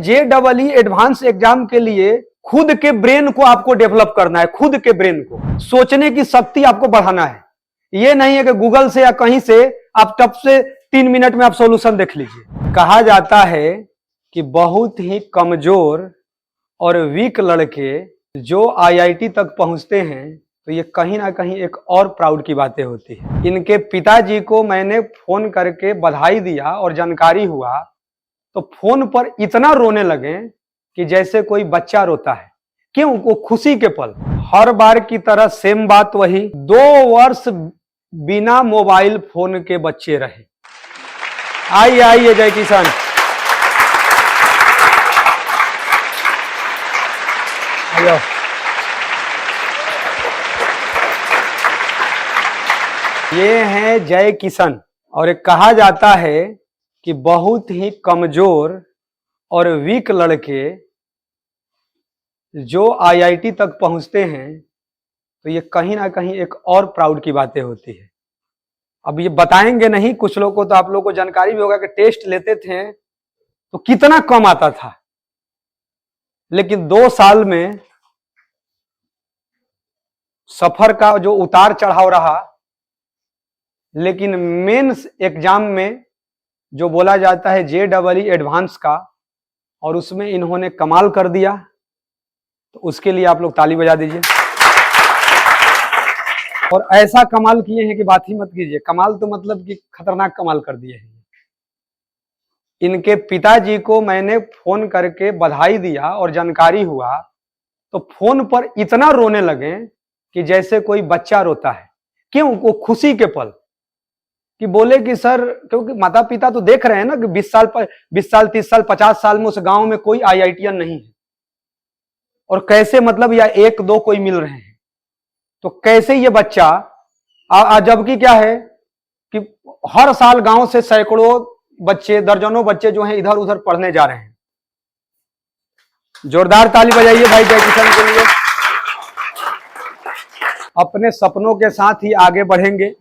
JEE advance exam के लिए खुद के ब्रेन को आपको डेवलप करना है। खुद के ब्रेन को सोचने की शक्ति आपको बढ़ाना है। ये नहीं है कि गूगल से या कहीं से आप टप से 3 मिनट में आप सॉल्यूशन देख लीजिए। कहा जाता है कि बहुत ही कमजोर और वीक लड़के जो IIT तक पहुंचते हैं तो ये कहीं ना कहीं एक और प्राउड की बातें होती है। इनके पिताजी को मैंने फोन करके बधाई दिया और जानकारी हुआ तो फोन पर इतना रोने लगे कि जैसे कोई बच्चा रोता है। क्यों? वो खुशी के पल। हर बार की तरह सेम बात वही, 2 वर्ष बिना मोबाइल फोन के बच्चे रहे। आइए आइए जय किसान। ये हैं जय किशन। और एक कहा जाता है कि बहुत ही कमजोर और वीक लड़के जो IIT तक पहुंचते हैं तो ये कहीं ना कहीं एक और प्राउड की बातें होती है। अब ये बताएंगे नहीं, कुछ लोगों को तो आप लोगों को जानकारी भी होगा कि टेस्ट लेते थे तो कितना कम आता था, लेकिन 2 साल में सफर का जो उतार चढ़ाव रहा, लेकिन मेंस एग्जाम में जो बोला जाता है JEE एडवांस का, और उसमें इन्होंने कमाल कर दिया, तो उसके लिए आप लोग ताली बजा दीजिए। और ऐसा कमाल किए हैं कि बात ही मत कीजिए। कमाल तो मतलब कि खतरनाक कमाल कर दिए हैं। इनके पिताजी को मैंने फोन करके बधाई दिया और जानकारी हुआ तो फोन पर इतना रोने लगे कि जैसे कोई बच्चा रोता है। क्यों? वो खुशी के पल कि बोले कि सर, क्योंकि माता पिता तो देख रहे हैं ना कि 20 साल 30 साल 50 साल में उस गांव में कोई IITian नहीं है, और कैसे मतलब या 1-2 कोई मिल रहे हैं, तो कैसे ये बच्चा जबकि क्या है कि हर साल गांव से सैकड़ों बच्चे, दर्जनों बच्चे जो हैं इधर उधर पढ़ने जा रहे हैं। जोरदार ताली बजाइए भाई जय किशन के लिए। अपने सपनों के साथ ही आगे बढ़ेंगे,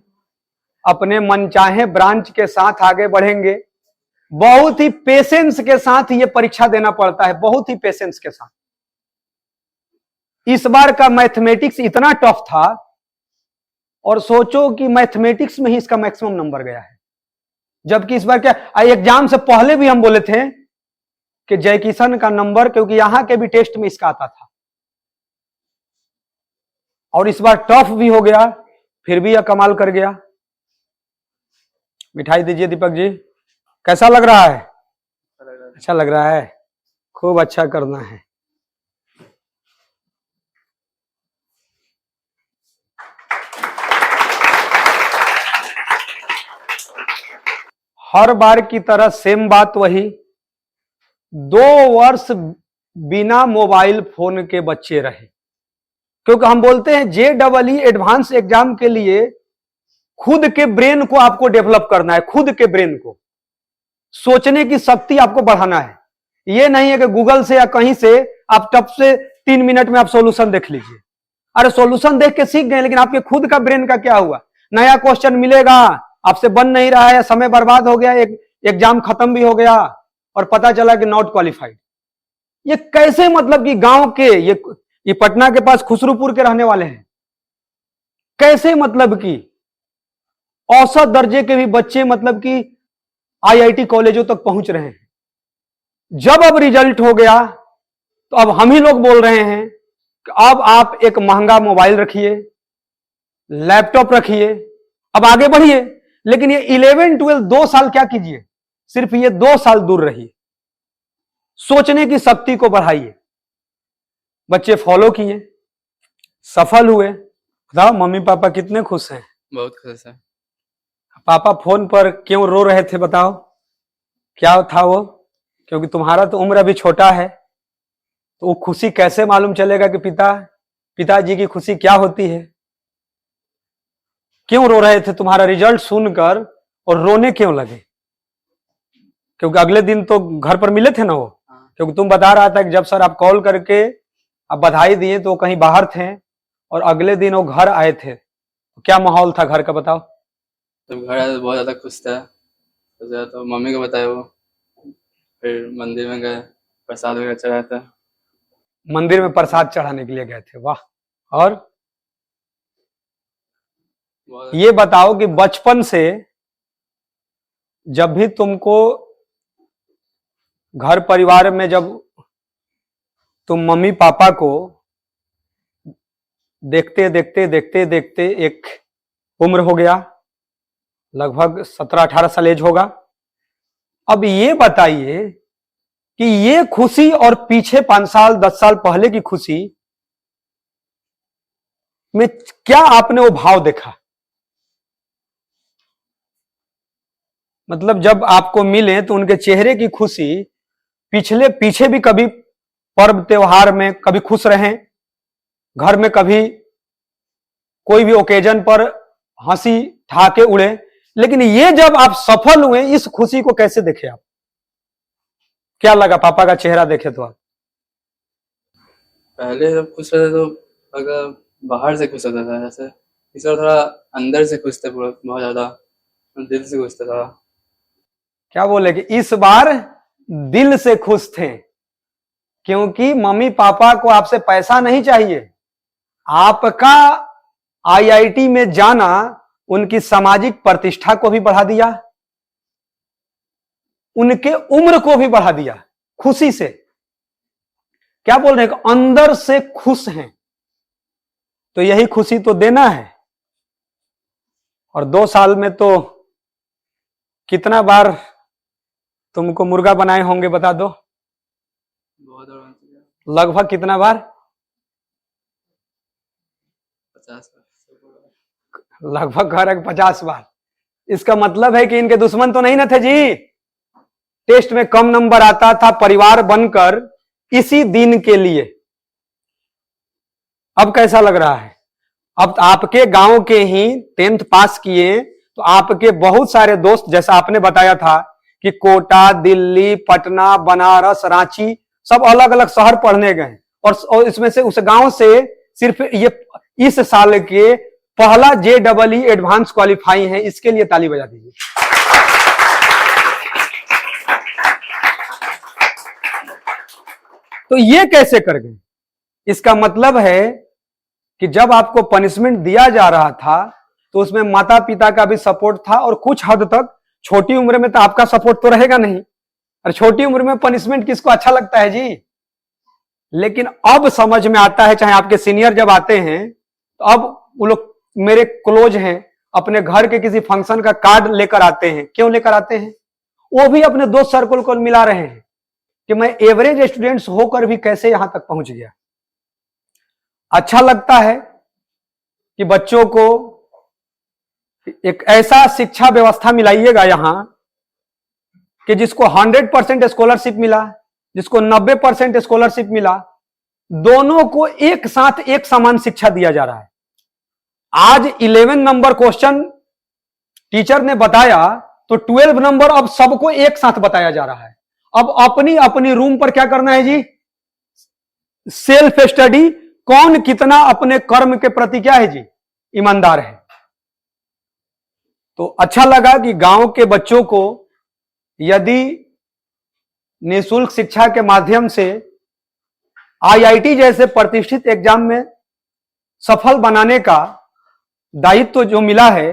अपने मनचाहे ब्रांच के साथ आगे बढ़ेंगे। बहुत ही पेशेंस के साथ ये परीक्षा देना पड़ता है, बहुत ही पेशेंस के साथ। इस बार का मैथमेटिक्स इतना टफ था, और सोचो कि मैथमेटिक्स में ही इसका मैक्सिमम नंबर गया है, जबकि इस बार क्या एग्जाम से पहले भी हम बोले थे कि जय किशन का नंबर, क्योंकि यहां के भी टेस्ट में इसका आता था, और इस बार टफ भी हो गया, फिर भी यह कमाल कर गया। मिठाई दीजिए दीपक जी। कैसा लग रहा है? अच्छा लग रहा है। खूब अच्छा करना है। हर बार की तरह सेम बात वही, 2 वर्ष बिना मोबाइल फोन के बच्चे रहे। क्योंकि हम बोलते हैं JEE एडवांस एग्जाम के लिए खुद के ब्रेन को आपको डेवलप करना है। खुद के ब्रेन को सोचने की शक्ति आपको बढ़ाना है। ये नहीं है कि गूगल से या कहीं से आप टप से 3 मिनट में आप सॉल्यूशन देख लीजिए। अरे सॉल्यूशन देख के सीख गए, लेकिन आपके खुद का ब्रेन का क्या हुआ? नया क्वेश्चन मिलेगा, आपसे बन नहीं रहा है, समय बर्बाद हो गया, एक एग्जाम खत्म भी हो गया और पता चला कि नॉट क्वालिफाइड। ये कैसे? मतलब कि गांव के ये पटना के पास खुसरूपुर के रहने वाले हैं, कैसे मतलब कि औसत दर्जे के भी बच्चे मतलब कि IIT कॉलेजों तक पहुंच रहे हैं। जब अब रिजल्ट हो गया तो अब हम ही लोग बोल रहे हैं कि अब आप एक महंगा मोबाइल रखिए, लैपटॉप रखिए, अब आगे बढ़िए। लेकिन ये 11 12 2 साल क्या कीजिए? सिर्फ ये 2 साल दूर रहिए, सोचने की शक्ति को बढ़ाइए। बच्चे फॉलो किए, सफल हुए। बताओ मम्मी पापा कितने खुश हैं? बहुत खुश है। पापा फोन पर क्यों रो रहे थे बताओ? क्या था वो? क्योंकि तुम्हारा तो उम्र अभी छोटा है, तो वो खुशी कैसे मालूम चलेगा कि पिताजी की खुशी क्या होती है? क्यों रो रहे थे तुम्हारा रिजल्ट सुनकर, और रोने क्यों लगे? क्योंकि अगले दिन तो घर पर मिले थे ना वो। क्योंकि तुम बता रहा था कि जब सर आप कॉल करके आप बधाई दिए तो कहीं बाहर थे, और अगले दिन वो घर आए थे। क्या माहौल था घर का बताओ? तो घर आया तो बहुत ज्यादा खुश था। तो मम्मी को बताया वो, फिर मंदिर में गए, प्रसाद वगैरह चढ़ाया था। मंदिर में प्रसाद चढ़ाने के लिए गए थे, वाह। और बहुत ये बताओ कि बचपन से जब भी तुमको घर परिवार में जब तुम मम्मी पापा को देखते देखते देखते देखते एक उम्र हो गया, लगभग 17-18 साल एज होगा। अब ये बताइए कि ये खुशी और पीछे 5 साल 10 साल पहले की खुशी में क्या आपने वो भाव देखा? मतलब जब आपको मिले तो उनके चेहरे की खुशी पीछे भी कभी पर्व त्योहार में कभी खुश रहे, घर में कभी कोई भी ओकेजन पर हंसी ठाके उड़े, लेकिन ये जब आप सफल हुए इस खुशी को कैसे देखे आप? क्या लगा पापा का चेहरा देखे तो आप? पहले जब खुश रहते तो अगर बाहर से खुश होता था, जैसे इस बार थोड़ा अंदर से खुश थे, पूरा बहुत ज्यादा दिल से खुश था। क्या बोले कि इस बार दिल से खुश थे, क्योंकि मम्मी पापा को आपसे पैसा नहीं चाहिए, आपका आईआईटी में जाना उनकी सामाजिक प्रतिष्ठा को भी बढ़ा दिया, उनके उम्र को भी बढ़ा दिया खुशी से। क्या बोल रहे हैं कि अंदर से खुश हैं, तो यही खुशी तो देना है। और 2 साल में तो कितना बार तुमको मुर्गा बनाए होंगे बता दो? बहुत बार बन चुका है, लगभग कितना बार? 50 बार। लगभग घर 50 बार। इसका मतलब है कि इनके दुश्मन तो नहीं ना थे जी। टेस्ट में कम नंबर आता था परिवार बनकर इसी दिन के लिए। अब कैसा लग रहा है? अब आपके गांव के ही 10th पास किए तो आपके बहुत सारे दोस्त, जैसा आपने बताया था कि कोटा, दिल्ली, पटना, बनारस, रांची, सब अलग अलग शहर पढ़ने गए, और इसमें से उस गांव से सिर्फ ये इस साल के पहला JEE एडवांस क्वालिफाई है। इसके लिए ताली बजा दीजिए। तो ये कैसे कर गए? इसका मतलब है कि जब आपको पनिशमेंट दिया जा रहा था तो उसमें माता पिता का भी सपोर्ट था, और कुछ हद तक छोटी उम्र में तो आपका सपोर्ट तो रहेगा नहीं, और छोटी उम्र में पनिशमेंट किसको अच्छा लगता है जी? लेकिन अब समझ में आता है, चाहे आपके सीनियर जब आते हैं तो अब वो लोग मेरे क्लोज हैं, अपने घर के किसी फंक्शन का कार्ड लेकर आते हैं। क्यों लेकर आते हैं? वो भी अपने दोस्त सर्कल को मिला रहे हैं कि मैं एवरेज स्टूडेंट्स होकर भी कैसे यहां तक पहुंच गया। अच्छा लगता है कि बच्चों को एक ऐसा शिक्षा व्यवस्था मिलाइएगा यहां कि जिसको 100% स्कॉलरशिप मिला, जिसको 90% स्कॉलरशिप मिला, दोनों को एक साथ एक समान शिक्षा दिया जा रहा है। आज 11 नंबर क्वेश्चन टीचर ने बताया तो 12 नंबर अब सबको एक साथ बताया जा रहा है। अब अपनी अपनी रूम पर क्या करना है जी? Self study. कौन कितना अपने कर्म के प्रति क्या है जी? ईमानदार है। तो अच्छा लगा कि गांव के बच्चों को यदि निःशुल्क शिक्षा के माध्यम से आईआईटी जैसे प्रतिष्ठित एग्जाम में सफल बनाने का दायित्व जो मिला है,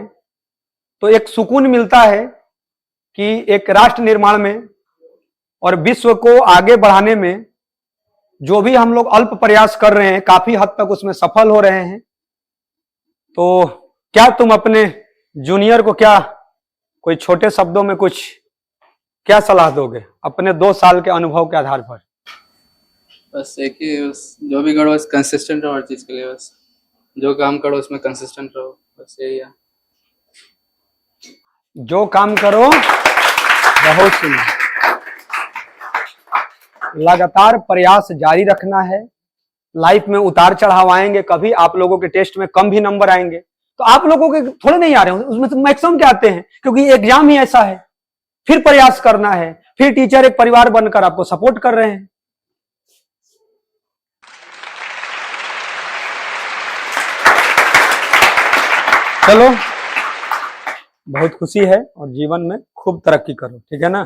तो एक सुकून मिलता है कि एक राष्ट्र निर्माण में और विश्व को आगे बढ़ाने में जो भी हम लोग अल्प प्रयास कर रहे हैं, काफी हद तक उसमें सफल हो रहे हैं। तो क्या तुम अपने जूनियर को क्या कोई छोटे शब्दों में कुछ क्या सलाह दोगे अपने 2 साल के अनुभव के आधार पर? बस एक ही, बस जो भी करो बस कंसिस्टेंट रहो हर चीज़ के लिए। बस जो काम करो उसमें कंसिस्टेंट रहो, बस यही है। जो काम करो बहुत सुंदर, लगातार प्रयास जारी रखना है। लाइफ में उतार चढ़ाव आएंगे, कभी आप लोगों के टेस्ट में कम भी नंबर आएंगे, तो आप लोगों के थोड़े नहीं आ रहे हैं, उसमें तो मैक्सिमम के आते हैं, क्योंकि एग्जाम ही ऐसा है। फिर प्रयास करना है, फिर टीचर एक परिवार बनकर आपको सपोर्ट कर रहे हैं। चलो, बहुत खुशी है और जीवन में खूब तरक्की करो, ठीक है ना?